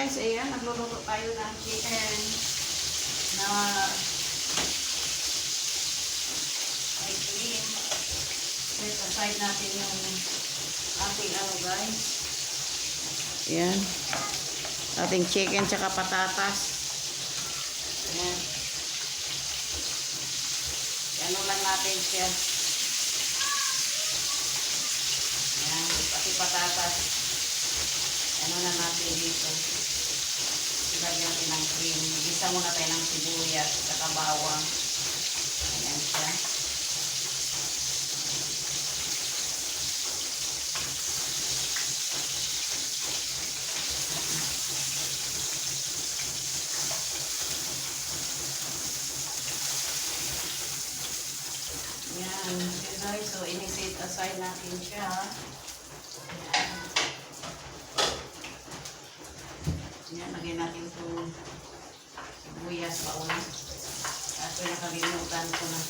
guys, ayan, nagluluto tayo ng chicken na may cream. Set aside natin yung ating guys. Ayan. Ating chicken tsaka patatas. Ayan. Ano lang natin siya. Ayan, pati patatas. Ano na natin dito. Ilagyan natin ng cream. Gisa muna tayo ng sibuyas at bawang. Ayan siya. Ayan. Okay guys, so inisit aside natin siya. Ayan. Ayan, lagyan natin itong sibuyas pa una. Kaso nakalimutan ko na.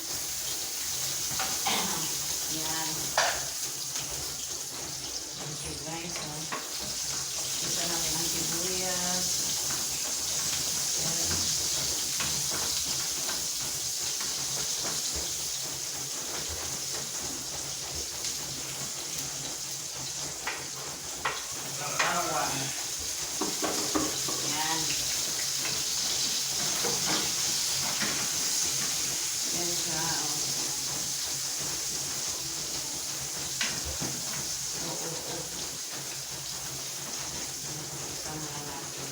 Ayan. Okay guys, so isa natin ang sibuyas. Ayan. Bawang. Ayan. Ayan siya. Sama na natin.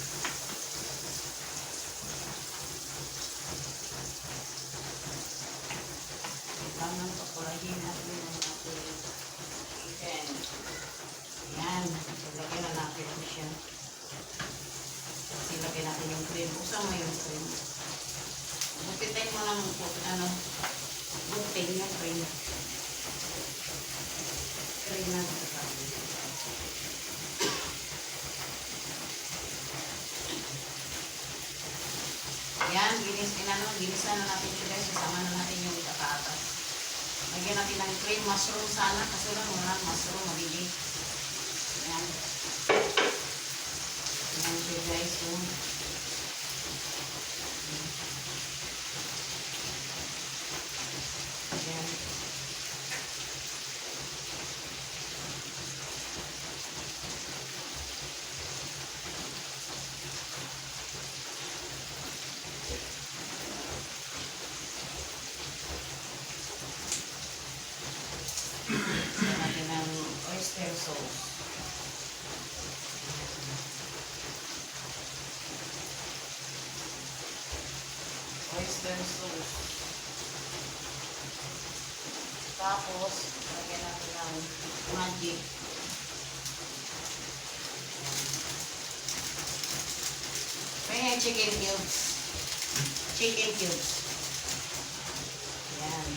Kailangan papulahin natin ang ating chicken. Ayan. Lagyan na natin siya. Kasi lagyan natin yung cream. Usang mo yung cream. Bupitin mo lang bupitin yung cream. Cream na ito. Ayan, ginisa na natin siya guys. Sasama na natin yung patatas. Lagyan natin ng cream mushroom sana. Kasi lang walang mushroom. Mabili. Ayan. Ayan siya guys. Ayan. Ayan natin ng oyster sauce. Oyster sauce. Tapos, lagyan natin ng magic. Kaya chicken cubes. Chicken cubes. Ayan.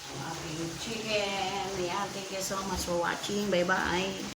Ang ating chicken. Thank you so much for watching. Bye-bye.